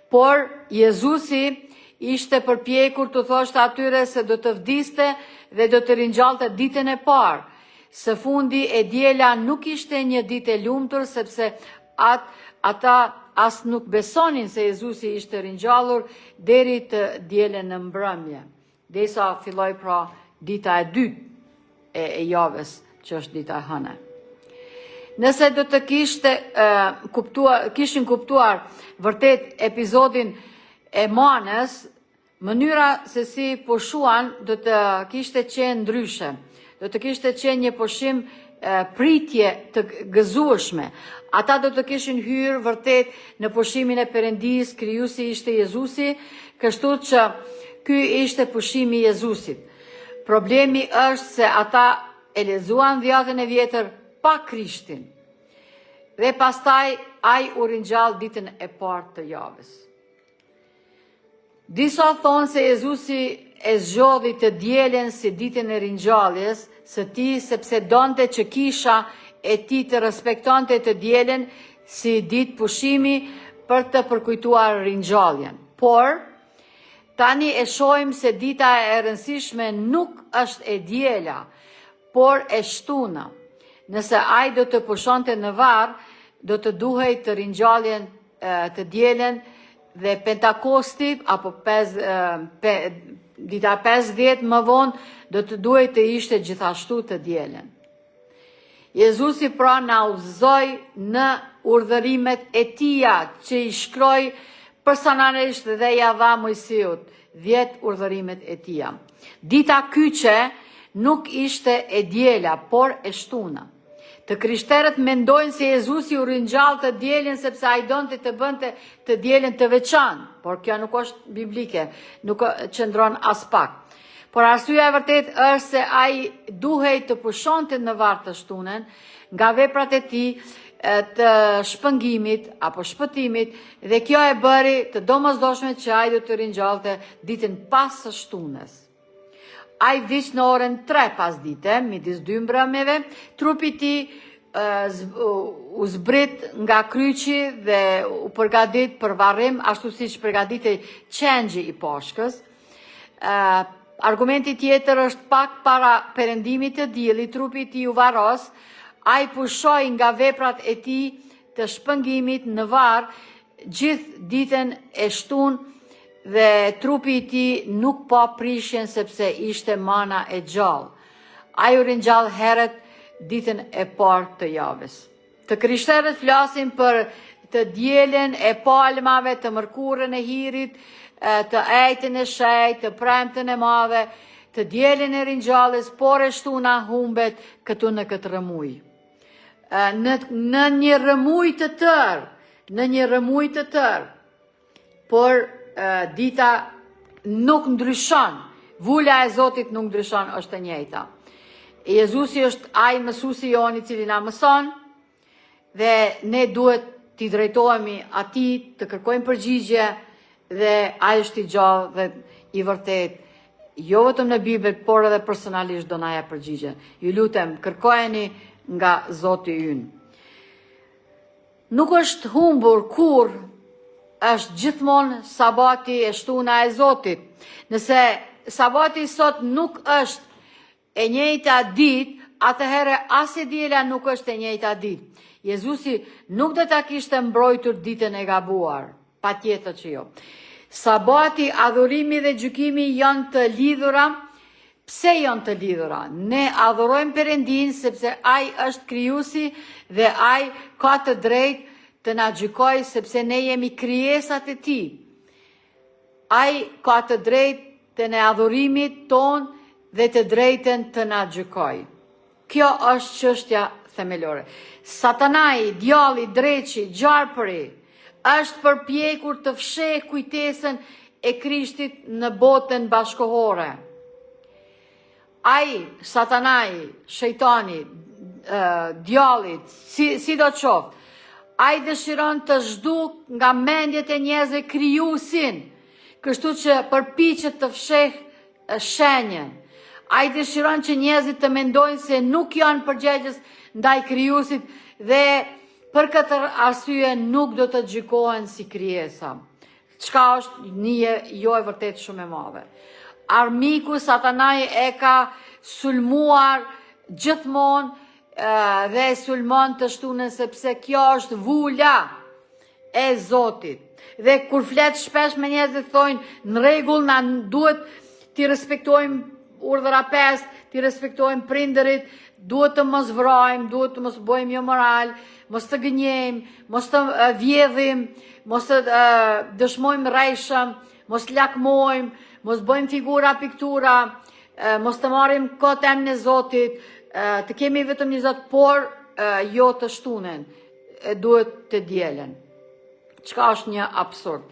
Por Jezusi ishte përpjekur të thoshte atyre se do të vdiste dhe do të ringjallte ditën e parë. Së fundi e diela nuk ishte një ditë e lumtur, sepse ata as nuk besonin se Jezusi ishte ringjallur deri të dielën në mbrëmje. Derisa filloi pra dita e dytë e javës, që është dita e hënë. Nëse do të kishin kuptuar vërtet episodin e manës, mënyra se si pushuan do të kishte qenë ndryshe. Do të kishte qenë një pushim pritje të gëzueshme. Ata do të kishin hyrë vërtet në pushimin e Perëndis, krijuesi ishte Jezusi, kështu që ky ishte pushimi i Jezusit. Problemi është se ata e lexuan dhjetën e vjetër pa Krishtin. Dhe pastaj ai u ringjall ditën e parë të javës. Disa thonë se Jezusi e zgjodhi të dielën si ditën e ringjalljes së tij, sepse donte që kisha e tij të respektonte të dielën si ditë pushimi për të përkujtuar ringjalljen. Por tani e shohim se dita e rëndësishme nuk është e diela, por e shtuna. Nëse ai do të pushonte në varr, do të duhej të ringjalljen të dielën dhe Pentakosti apo dita 50 më vonë do të duhej të ishte gjithashtu të dielën. Jezusi pra na udhëzoi në urdhërimet e tia që i shkroi personalisht dhe ja dha Mojsiut 10 urdhërimet e tia. Dita kyçe nuk ishte e diela, por e shtuna. Të krishterët mendojnë se Jezusi u ringjall të dielën sepse ai donte të bënte të dielën të veçantë, por kjo nuk është biblike, nuk qëndron as pak. Por arsyeja e vërtetë është se ai duhej të pushonte në varr të shtunën, nga veprat e tij të shpëngimit apo shpëtimit dhe kjo e bëri të domosdoshme që ai do të rinjallte ditën pas së shtunës. Ai vdiq në orën 3 pas dite, midis dy mbrëmjeve, trupi i tij u zbrit nga kryqi dhe u përgadit për varrim, ashtu siç përgatitej qengji i poshkës. Argumenti tjetër është pak para perëndimit të diellit, trupi i tij u varros, ai pushoi nga veprat e tij të shpëngimit në varr gjithë ditën e shtunë dhe trupi i tij nuk po prishjen sepse ishte mana e gjallë. Ai u ringjall herët ditën e parë të javës. Të krishterët flasin për të dielën e palmave, të mërkurën e hirit, të ejtën e shejt, të premtën e madhe, të dielën e ringjalljes, por e shtuna humbet këtu në këtë rëmuj. Në një rëmuj të tërë, por dita nuk ndryshon, vula e Zotit nuk ndryshon, është e njëjta. Jezusi është ai mësuesi jon i cili na mëson dhe ne duhet t'i drejtohemi atij, të kërkojmë përgjigje dhe ai është i gjallë dhe i vërtet. Jo vetëm në Bibël, por edhe personalisht do na jap përgjigje. Ju lutem, kërkojeni nga Zoti ynë. Nuk është humbur kur, është gjithmonë sabati e shtuna e Zotit. Nëse sabati sot nuk është e njëjta ditë, atëherë as e diela nuk është e njëjta ditë. Jezusi nuk do ta kishte mbrojtur ditën e gabuar, patjetër që jo. Sabati, adhurimi dhe gjykimi janë të lidhura. Pse janë të lidhura? Ne adhurojmë Perëndin sepse ai është krijuesi dhe ai ka të drejtë të na gjykojë sepse ne jemi krijesat e tij. Ai ka të drejtë të ne adhurimit ton dhe të drejtën të na gjykojë. Kjo është çështja themelore. Satanai, djalli, dreqi, gjarpëri, është përpjekur të fshehë kujtesën e Krishtit në botën bashkëkohore. Ai, Satanai, shejtani, djalli, si do qoftë, ai dëshiron të zhduk nga mendjet e njerëzve krijuesin, kështu që përpiqet të fshehë shenjën. Ai dëshiron që njerëzit të mendojnë se nuk janë përgjegjës ndaj krijuesit dhe për këtë arsye nuk do të gjykohen si krijesa. Çka është një jo e vërtet shumë e madhe. Armiku Satanai e ka sulmuar gjithmonë dhe sulmon të shtunën sepse kjo është vula e Zotit. Dhe kur flet shpesh me njerëzit thonë në rregull, na duhet t'i respektojmë urdhra 5, t'i respektojmë prindërit, duhet të mos vrojmë, duhet të mos bëjmë jo moral, mos të gënjejmë, mos të vjedhim, mos të dëshmojmë rrejshëm, mos të lakmojmë, mos bëjmë figura, piktura, mos të marrim kot emrin e Zotit, të kemi vetëm një Zot, por jo të shtunën, duhet të dielën. Çka është një absurd.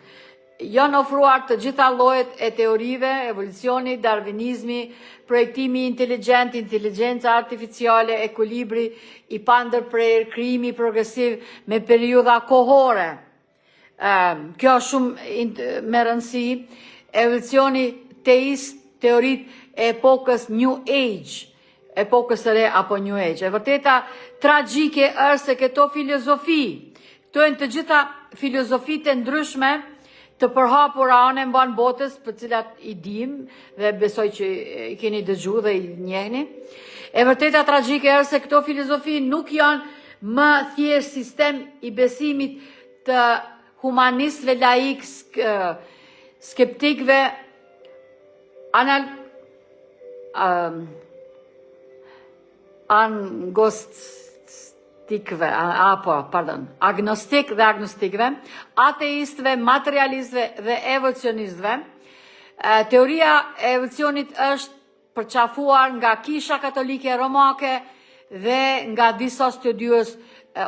Janë ofruar të gjitha llojet e teorive, evolucioni, darwinizmi, projektimi inteligjent, inteligjenca artificiale, ekuilibri i pandërprer, krijimi progresiv me periudha kohore. Kjo është shumë me rëndësi. Evolucioni teist, teoritë e epokës New Age, epokës së re apo New Age. E vërteta tragjike është se këto filozofi, këto janë të gjitha filozofitë e ndryshme të përhapura anë mban botës, për cilat i dim dhe besoj që i keni dëgjuar dhe i njehni. E vërteta tragjike është se këto filozofi nuk janë më thjesht sistem i besimit të humanistëve laik, skeptikëve, agnostik dhe agnostikëve, ateistëve, materialistëve dhe evolucionistëve. Teoria e evolucionit është përqafuar nga Kisha Katolike Romake dhe nga disa studiues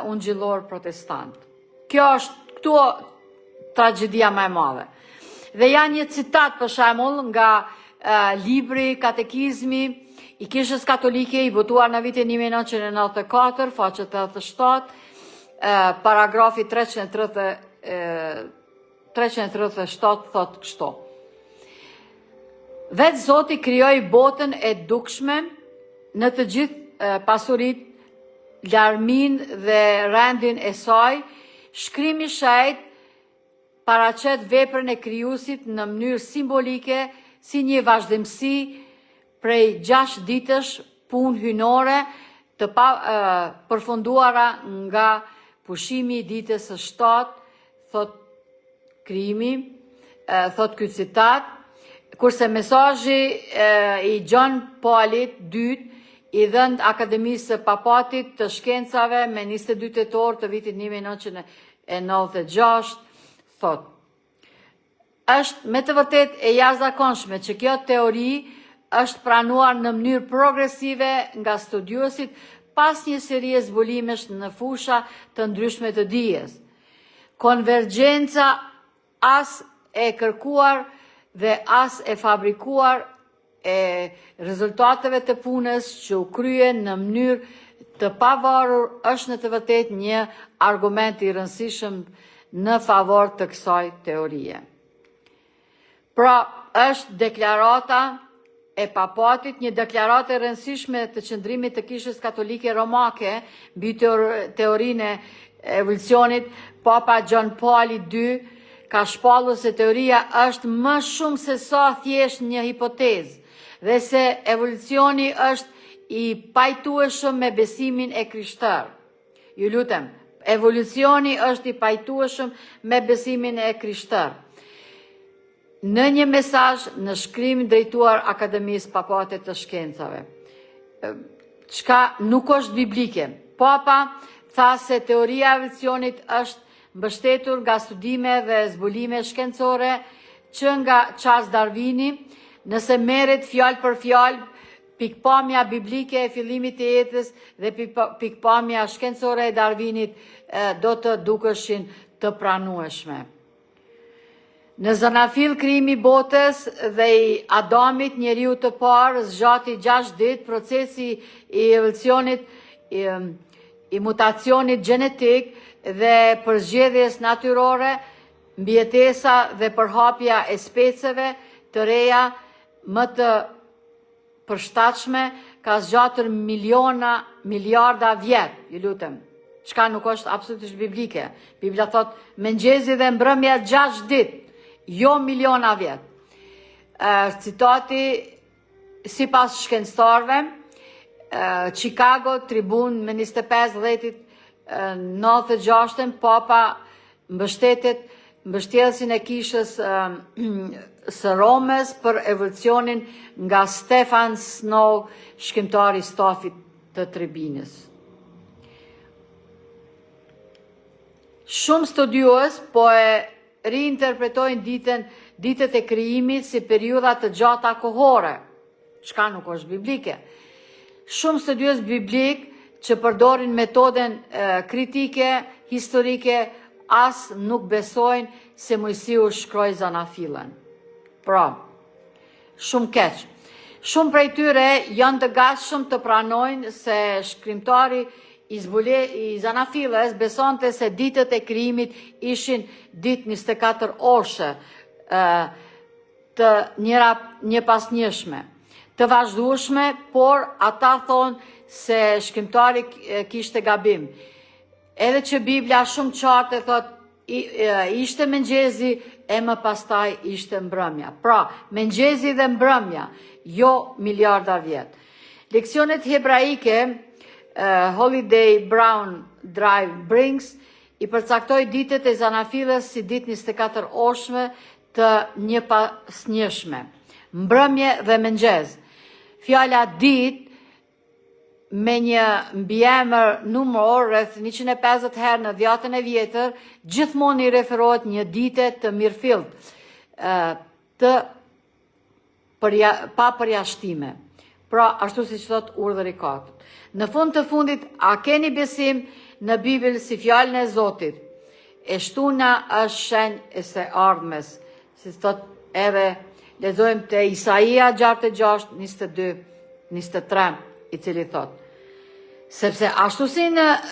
ungjillor protestant. Kjo është këtu tragjedia më e madhe. Dhe janë një citat për shembull nga libri Katekizmi i Kishës Katolike i botuar në vitin 1994, faqe 87, paragrafi 337 thot kështu. Vetë Zoti krijoi botën e dukshme në të gjithë pasurit, larmin dhe rendin e saj. Shkrimi shajt paraqet veprën e krijuesit në mënyrë simbolike si një vazhdimsi prej 6 ditësh punë hynore të përfunduara nga pushimi i ditës së 7, thot krijimi, thot ky citat, kurse mesazhi i John Paulit II i dhënë Akademisë së Papatit të Shkencave me 22 tetor të vitit 1996, thot: është me të vërtet e jashtëzakonshme që kjo teori është pranuar në mënyrë progresive nga studiuesit pas një serie zbulimesh në fusha të ndryshme të dijes. Konvergjenca as e kërkuar dhe as e fabrikuar e rezultateve të punës që u kryen në mënyrë të pavarur është në të vërtet një argument i rëndësishëm në favor të kësaj teorie. Pra, është deklarata e Papatit, një deklaratë e rëndësishme të qëndrimit të Kishës Katolike Romake mbi teorinë e evolucionit. Papa John Pauli II ka shpallur se teoria është më shumë se sa thjesht një hipotezë dhe se evolucioni është i pajtueshëm me besimin e krishterë. Ju lutem, evolucioni është i pajtueshëm me besimin e krishterë. Në një mesazh në shkrim drejtuar Akademisë Papate të Shkencave, çka nuk është biblike. Papa tha se teoria e evolucionit është mbështetur nga studime dhe zbulime shkencore që nga Charles Darwini, nëse merret fjalë për fjalë pikpamja biblike e fillimit të jetës dhe pikpamja shkencore e Darwinit do të dukeshin të pranueshme. Në zanafill krijimi botës dhe i Adamit, njeriu të parë, zgjati 6 ditë. Procesi i evolucionit, i mutacionit gjenetik dhe përzgjedhjes natyrore, mbijetesa dhe përhapja e speceve të reja më të përshtatshme ka zgjatur miliarda vjet, ju lutem. Çka nuk është absolutisht biblike. Bibla thot mëngjesi dhe mbrëmja 6 ditë. Jo miliona vjet. Citati si pas shkencëtarëve, Chicago Tribune me 25/10/96, Papa mbështetësin e kishës së Romës për evolucionin nga Stefan Snow, shkrimtari i stafit të tribinës. Shumë studiues po e riinterpretojnë ditët e krijimit si periudha të gjata kohore, çka nuk është biblike. Shumë studiues biblik që përdorin metoden kritike, historike, as nuk besojnë se Mojsiu shkroi zanafillën. Pra, shumë keq. Shumë prej tyre janë të gatshëm të pranojnë se shkrimtari i zanafillës besonte se ditët e krijimit ishin ditë 24 orëshe të një pas njëshme, të vazhdueshme, por ata thonë se shkrimtari kishte gabim. Edhe që Biblia shumë qartë thot ishte mëngjesi e më pastaj ishte mbrëmja. Pra, mëngjesi dhe mbrëmja, jo miliarda vjet. Leksionet hebraike Holiday Brown Drive Brings i përcaktoi ditët e zanafillës si ditë 24 orëshme të një pas njëshme, mbrëmje dhe mëngjes. Fjala ditë me një mbiemër numëror rreth 150 herë në Dhjatën e Vjetër, gjithmonë i referohet një dite të mirëfillt, pa përjashtime. Pra, ashtu si që thot urdhri i katërt. Në fund të fundit, a keni besim në Bibël si fjalën e Zotit? E shtuna është shenjë e së ardhmes. Si thot edhe lexojmë te Isaia 66, 22, 23, i cili thot: sepse ashtu si në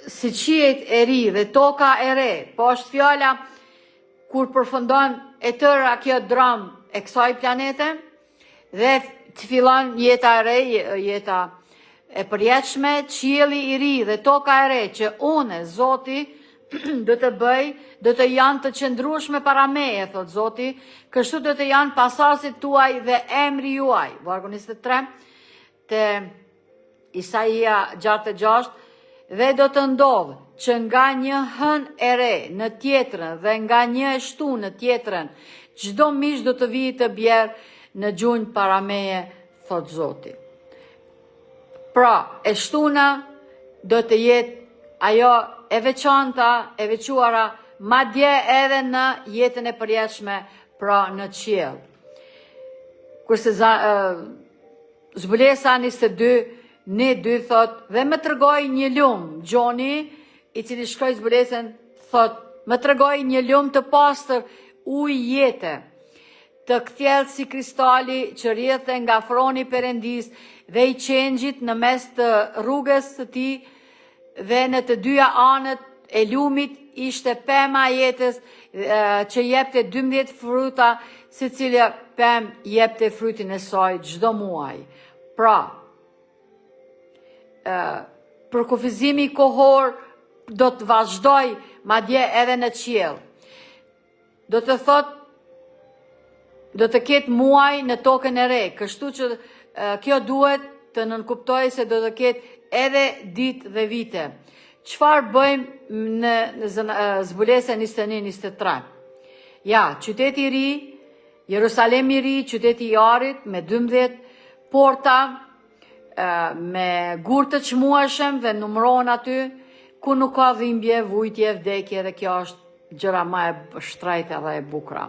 si qiejt e ri dhe toka e re, po është fjala kur përfundon e tëra kjo dram e kësaj planete dhe të fillon jeta e re, jeta e përjetshme, qielli i ri dhe toka e re që unë, Zoti, do të bëj, do të janë të qëndrueshme para meje, thot Zoti, kështu do të janë pasardhësit tuaj dhe emri juaj. Vargu 23 te Isaia 66, dhe do të ndodhë që nga një hën e re në tjetrën dhe nga një e shtunë në tjetrën, çdo mish do të vijë të bjerë në gjunjë para meje, thot Zoti. Pra, e shtuna do të jetë ajo e veçanta, e veçuara, madje edhe në jetën e përjetshme, pra në qiell. Kurse Zbulesa 22:2 thot, dhe më tregoi një lumë, Gjoni, i cili shkroi Zbulesën, thot, më tregoi një lumë të pastër ujë jete, të kthjellë si kristali që rrjedhte nga froni Perëndis dhe i qengjit në mes të rrugës së tij, dhe në të dyja anët e lumit ishte pema e jetës që jepte 12 fruta, secila pemë jepte frutin e saj çdo muaj. Pra, përkufizimi kohor do të vazhdoj madje edhe në qiell. Do të thot, do të ketë muaj në tokën e re, kështu që kjo duhet të nënkuptojë se do të ketë edhe ditë dhe vite. Çfarë bëjmë në Zbulesën 21-23? Ja, qyteti i ri, Jerusalemi i ri, qyteti i arit me 12 porta, me gurë të çmueshëm dhe numëron aty, ku nuk ka dhimbje, vujtje, vdekje, dhe kjo është gjëra më e shtrejta dhe e bukura.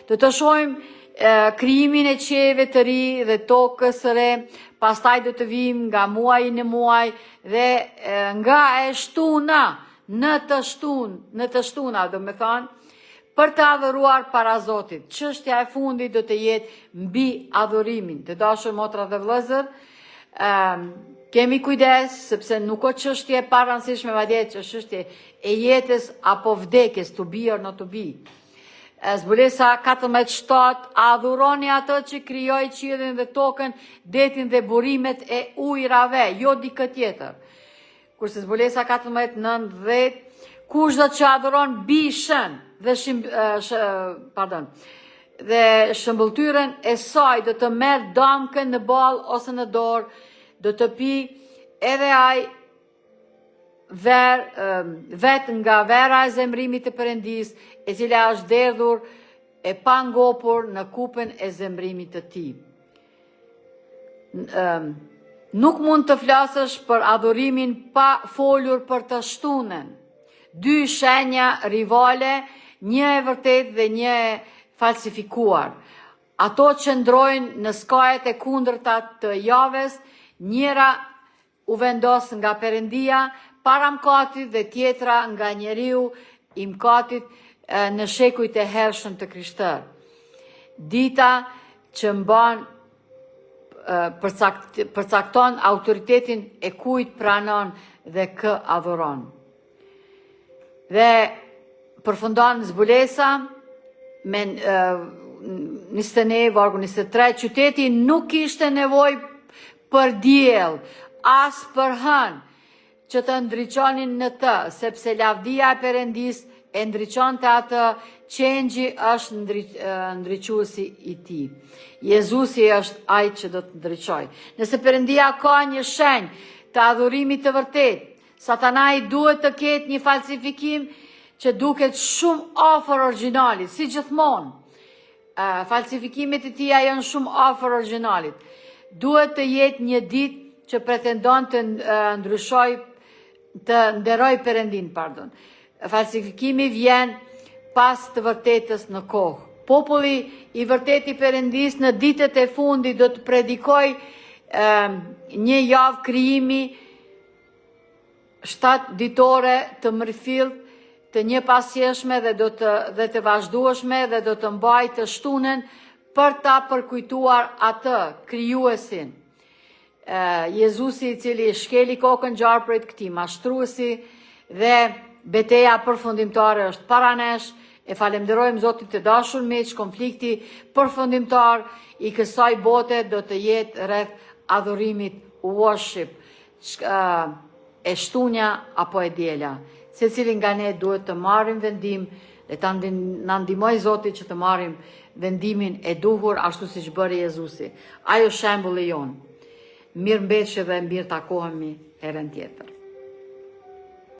Do të shohim krijimin e qiejve të ri dhe tokës së re, pastaj do të vim nga muaj në muaj dhe nga e shtuna në të shtuna, do me thonë, për të adhuruar para Zotit. Çështja e fundit do të jetë mbi adhurimin. Të dashur motra dhe vëllezër, kemi kujdes, sepse nuk o çështje e parëndësishme, madje çështje e jetës apo vdekjes, to be or not to be. Zbulesa 14:7, adhuroni atë që krijoi qiellin dhe tokën, detin dhe burimet e ujrave, jo dikë tjetër. Kurse Zbulesa 14:9, kushdo që adhuron bishën dhe dhe shëmbëltyrën e saj do të merr dëmkën në ball ose në dorë, do të pi edhe ai vetë nga vera e zemrimit të Perëndis, e cila është derdhur e pa ngopur në kupën e zemrimit të tij. Nuk mund të flasësh për adhurimin pa folur për të shtunën. Dy shenja rivale, një e vërtet dhe një e falsifikuar. Ato që ndrojnë në skajet e kundërta të javës, njëra u vendos nga Perëndia para mkatit dhe tjetra nga njeriu i mkatit në shekujt e hershëm të Krishtër. Dita që mban përcakton autoritetin e kujt pranon dhe kë adhuron. Dhe përfundon Zbulesa me 21 vargu 23, qyteti nuk kishte nevojë për diell, as për hën, që të ndriçonin në të, sepse lavdia e Perëndis e ndriçonte atë, qengji është ndriçuesi i tij. Jezusi është ai që do të ndriçojë. Nëse Perëndia ka një shenjë të adhurimit të vërtet, Satanai duhet të ketë një falsifikim që duket shumë afër originalit, si gjithmonë. Falsifikimet e tija janë shumë afër originalit. Duhet të jetë një ditë që pretendon të ndryshoj, të nderoj Perëndin, pardon. Falsifikimi vjen pas të vërtetës në kohë. Populli i vërtet i Perëndis në ditët e fundit do të predikoj një javë krijimi 7 ditore të mërfill, të një pasjeshme dhe të vazhdueshme, dhe do të mbajë të shtunën për ta përkujtuar atë krijuesin. Jezusi i cili shkeli kokën gjarë për këtij mashtruesi Dhe beteja përfundimtare është para nesh. E falenderojmë Zotit të dashur miq, konflikti përfundimtar i kësaj bote do të jetë rreth adhurimit worship, e shtunja apo e diela. Secili nga ne duhet të marrim vendim dhe na ndihmoj Zoti që të marrim vendimin e duhur ashtu siç bëri Jezusi. Ajo shembulli jon. Mirëmbëjtje dhe mirë takohemi herën tjetër.